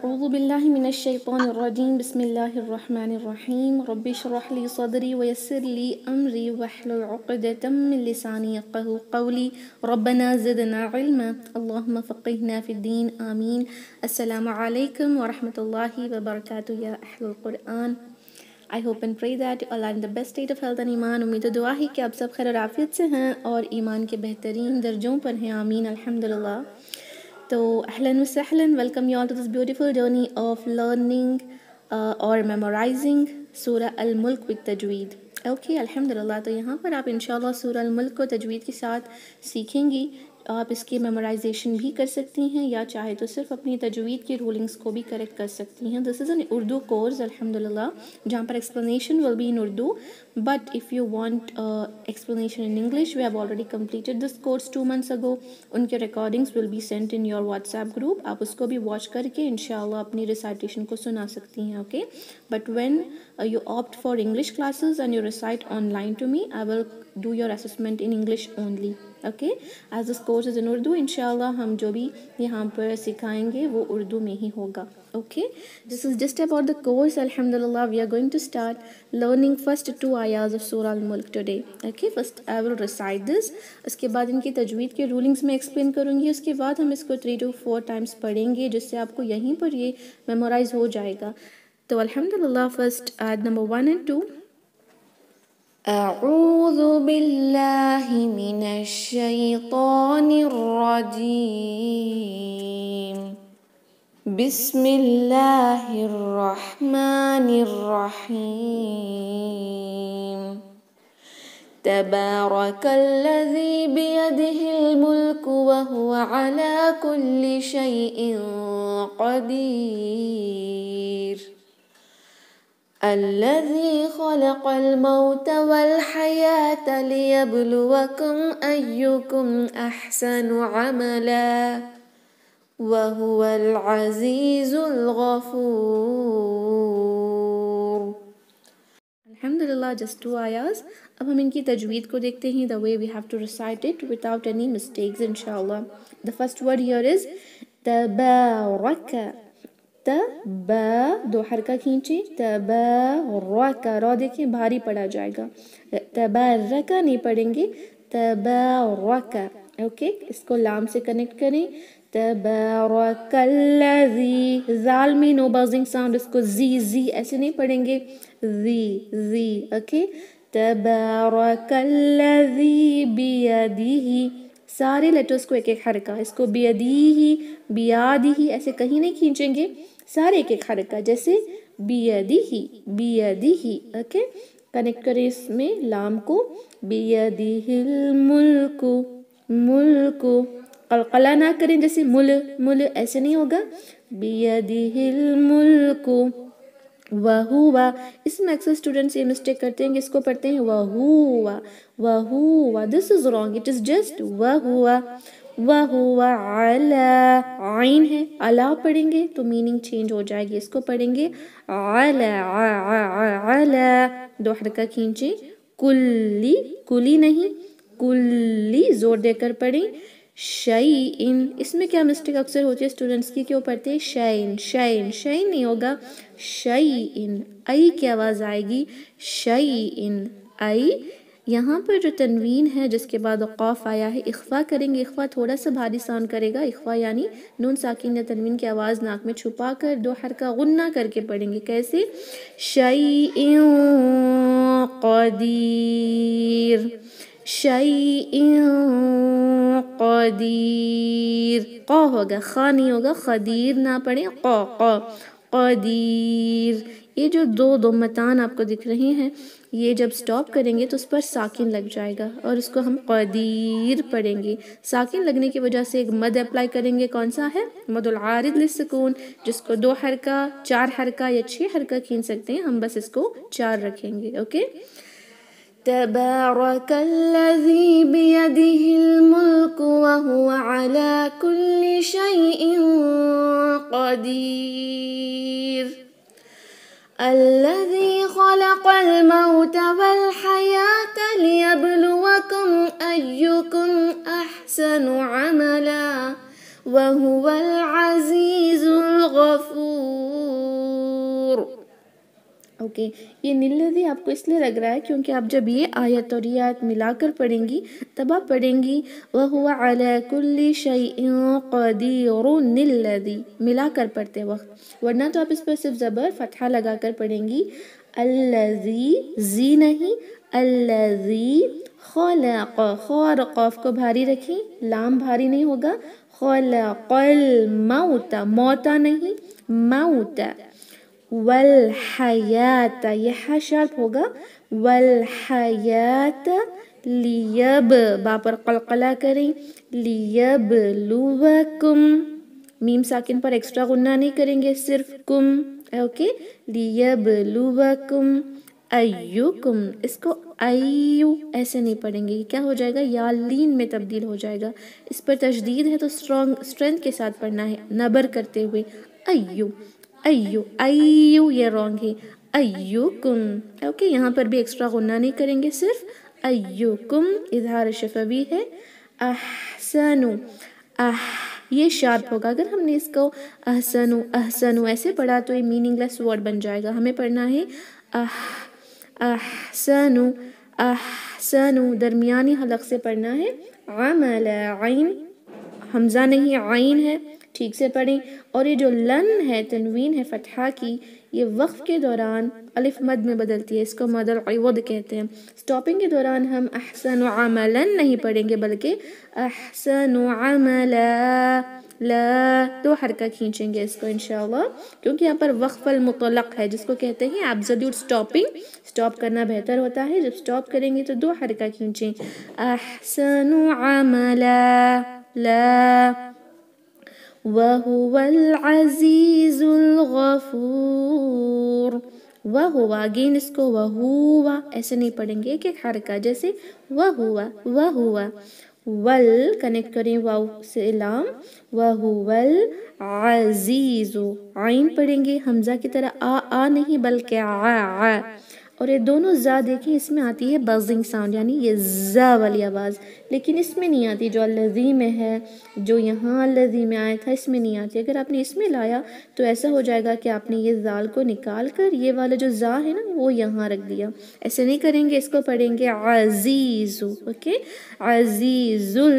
أعوذ بالله من الشيطان الرجيم بسم الله الرحمن الرحيم رب اشرح لي صدري ويسر لي أمري واحلل عقدة من لساني يفقهوا قولي ربنا زدنا علما اللهم فقهنا في الدين آمين. السلام عليكم ورحمة الله وبركاته يا أهل القرآن. I hope and pray that you all are in the best state of health and ईमान. उम्मीद दुआ है कि आप सब खैर और आफियत से हैं और ईमान के बेहतरीन दर्जों पर हैं. आमीन अल्हम्दुलिल्लाह. तो अहलन व सहलन, welcome you all to this beautiful journey of learning और मेमोराइजिंग सूरह अल मुल्क विद तजवीद. ओके अल्हम्दुलिल्लाह. तो यहाँ पर आप इंशाल्लाह सूरह अल मुल्क को तजवीद के साथ सीखेंगी. आप इसकी मेमोराइजेशन भी कर सकती हैं या चाहे तो सिर्फ अपनी तजवीद की रूलिंग्स को भी करेक्ट कर सकती हैं. This is an Urdu course अल्हम्दुलिल्लाह, जहाँ पर explanation will be in Urdu, but if you want explanation in English we have already completed this course 2 months ago. उनके recordings will be sent in your WhatsApp group. आप उसको भी watch करके इंशाल्लाह अपनी रिसाइटेशन को सुना सकती हैं. Okay, but when you opt for English classes and you recite online to me, I will do your assessment in English only. Okay, as this course is in Urdu, inshallah हम जो भी यहाँ पर सिखाएंगे वो उर्दू में ही होगा. Okay, this is just about the course. Alhamdulillah, we are going to start learning first 2 ayahs of Surah Al-Mulk today. Okay, first I will recite this. उसके बाद इनकी तजवीद के रूलिंग्स में एक्सप्लेन करूँगी. उसके बाद हम इसको 3 to 4 times पढ़ेंगे जिससे आपको यहीं पर ये मेमोराइज हो जाएगा. तो अल्हम्दुलिल्लाह, फर्स्ट आयत नंबर 1 and 2. अऊज़ु बिल्लाहि मिनश शैतानिर रजीम. बिस्मिल्लाहिर रहमानिर रहीम. तबारकल्लज़ी बियदिहिल मुल्कु व हुवा अला कुल्लि शैइन क़दीर. الذي خلق الموت والحياة ليبلوكم أيكم أحسن عملا وهو العزيز الغفور. Alhamdulillah, just 2 ayahs. अब हम इनकी तजवीद को देखते हैं. The way we have to recite it without any mistakes inshallah. The first word here is तबारक. तबा, 2 हरका खींचे. तबारक, रा देखिए भारी पड़ा जाएगा. तबारक नहीं पढ़ेंगे, तबारक. ओके, इसको लाम से कनेक्ट करें. तबारकल्लज़ी, जाल में नो बजिंग साउंड, इसको जी ऐसे नहीं पढ़ेंगे, जी. ओके, तबारकल्लज़ी बियदिही, सारे लेटर्स को एक एक हरका. इसको बियदिही, बियादिही ऐसे कहीं नहीं खींचेंगे, सारे एक एक हरका, जैसे बियदिही. ओके, कनेक्ट करें इसमें लाम को. बियदिहिल मुल्कु, कलकला ना करें जैसे मुल ऐसे नहीं होगा. बियदिहिल मुल्कु वहुवा. इसमें अक्सर स्टूडेंट्स ये मिस्टेक करते हैं कि इसको पढ़ते हैं वहुवा. This is wrong. It is just वहुवा. अला, आइन है, अला पढ़ेंगे तो मीनिंग चेंज हो जाएगी. इसको पढ़ेंगे अला, 2 हरका खींचे. कुली नहीं, कुल्ली जोर देकर पढ़ें. शैइन, इसमें क्या मिस्टेक अक्सर होती है स्टूडेंट्स की, क्यों पढ़ते हैं शाइन नहीं होगा, शैइन. आई की आवाज़ आएगी, शैइन आई. यहाँ पर जो तनवीन है जिसके बाद क़ाफ आया है, इख्फा करेंगे. इख्फा थोड़ा सा भारी साउंड करेगा. इख्फा यानी नून साकिन या तनवीन की आवाज़ नाक में छुपा कर 2 हरका गुन्ना करके पढ़ेंगे. कैसे? शैइन क़दीर, शैइन क़दीर. क़ा होगा, ख़ा नहीं होगा. ख़दीर ना पढ़ें, क़ा क़दीर. ये जो 2 मतान आपको दिख रहे हैं, ये जब स्टॉप करेंगे तो उस पर साकिन लग जाएगा और इसको हम क़दीर पढ़ेंगे. साकिन लगने की वजह से एक मद अप्लाई करेंगे. कौन सा है? मदुल आरिद लिस्सकून, जिसको 2 हरका, 4 हरका या 6 हरका खींच सकते हैं. हम बस इसको 4 रखेंगे. ओके, तबारकल्लज़ी बियदिहिल मुल्कु व हुवा अला कुल्लि शैइन क़दीर. الذي خلق الموت والحياة ليبلوكم أيكم أحسن عملا وهو العزيز الغفور. ओके, ये निल्लज़ी आपको इसलिए लग रहा है क्योंकि आप जब ये आयत और ये आयत मिलाकर पढ़ेंगी तब आप पढ़ेंगी वहुवा अला कुल्ली शैइन क़दीरुन निल्लज़ी, मिलाकर पढ़ते वक्त, वरना तो आप इस पर सिर्फ ज़बर फ़तहा लगाकर पढ़ेंगी अल्लज़ी, जी नहीं, अल्लज़ी खलक़, ख और क़ाफ को भारी रखें, लाम भारी नहीं होगा, खलक़ल मौत, मौता नहीं, मौत, वल हयात, यह हा शार्प होगा, वल हयात लियब, बा पर कलकला करें, लियबलुवकुम, मीम साकिन पर एक्स्ट्रा गुन्ना नहीं करेंगे, सिर्फ कुम, ओके, लियबलुवकुम अय्युकुम, इसको अय्यु ऐसे नहीं पढ़ेंगे, क्या हो जाएगा, या लीन में तब्दील हो जाएगा, इस पर तशदीद है तो स्ट्रेंथ के साथ पढ़ना है, नबर करते हुए, अय्यु अय्यु, अय्यु ये रॉन्ग है, अय्युकुम, ओके, यहाँ पर भी एक्स्ट्रा गुन्ना नहीं करेंगे, सिर्फ अय्युकुम, इज़हार शफवी है, अहसनु, ये शार्प होगा, अगर हमने इसको अहसनु अहसनु ऐसे पढ़ा तो ये मीनिंगलेस वर्ड बन जाएगा, हमें पढ़ना है अहसनु अहसनु, दरमियानी हलक से पढ़ना है, अमल आइन, हमज़ा नहीं आइन है, ठीक से पढ़ें, और ये जो लन है तनवीन है फतहा की, ये वक्फ के दौरान अलिफ मद में बदलती है, इसको मदल इवद कहते हैं। स्टॉपिंग के दौरान हम अहसनु अमलन नहीं पढ़ेंगे बल्कि अहसनु अमला, ला दो हरका खींचेंगे इसको इंशाअल्लाह, क्योंकि यहाँ पर वक्फ अल मुतलक है जिसको कहते हैं एब्सोल्यूट स्टॉपिंग, स्टॉप करना बेहतर होता है, जब स्टॉप करेंगे तो दो हरका खींचें, अहसनु अमला, ला, वहुवल अज़ीज़ुल गफ़ूर, वहुवा, अगेन इसको वहुवा ऐसे नहीं पढ़ेंगे, एक एक हरका, जैसे वहुवा वहुवा, वल कनेक्ट करें वाव से लाम, वहुवल अज़ीज़ु, आइन पढ़ेंगे हमज़ा की तरह, आ नहीं बल्कि आ, और ये दोनों ज़ा देखें इसमें आती है बजिंग साउंड, यानी ये ज़ा वाली आवाज़, लेकिन इसमें नहीं आती, जो अल्लज़ी में है, जो यहाँ अल्लज़ी में आया था इसमें नहीं आती, अगर आपने इसमें लाया तो ऐसा हो जाएगा कि आपने ये ज़ाल को निकाल कर ये वाला जो ज़ा है ना वो यहाँ रख दिया, ऐसे नहीं करेंगे, इसको पढ़ेंगे अज़ीज़ु, ओके, अज़ीज़ुल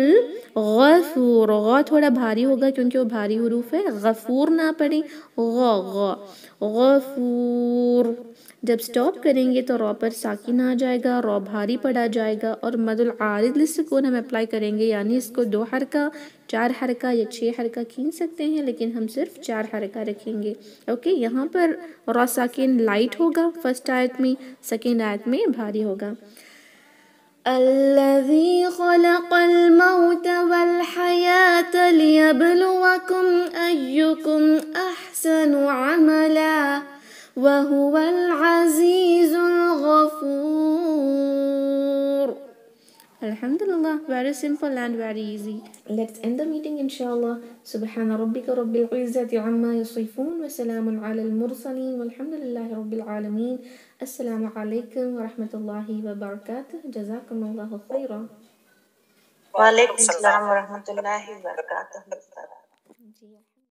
गफ़ूर, ग थोड़ा भारी होगा क्योंकि वो भारी हुरूफ है, गफ़ूर ना पढ़ें, गफ़ूर, जब स्टॉप करेंगे तो रॉ पर साकिन आ जाएगा, रॉ भारी पड़ा जाएगा, और मदुल आरिद लिस्सुकून हम अप्लाई करेंगे, यानी इसको दो हरका, चार हरका या 6 हरका खींच सकते हैं, लेकिन हम सिर्फ 4 हरका रखेंगे, ओके। यहाँ पर रॉ साकिन लाइट होगा फर्स्ट आयत में, सेकेंड आयत में भारी होगा। अल्लज़ी खलक़ल मौत वल हयात लियब्लुवकुम अय्युकुम अहसनु अमला वहुवल अज़ीज़ुल Ghafoor. Alhamdulillah, very simple and very easy. Let's end the meeting inshallah. Subhana rabbika rabbil izzati amma yasifun wa salamun ala al-mursalin walhamdulillahi rabbil alamin. Assalamu alaikum wa rahmatullahi wa barakatuh. Jazakumullahu khairan. Wa alaikum assalam wa rahmatullahi wa barakatuh.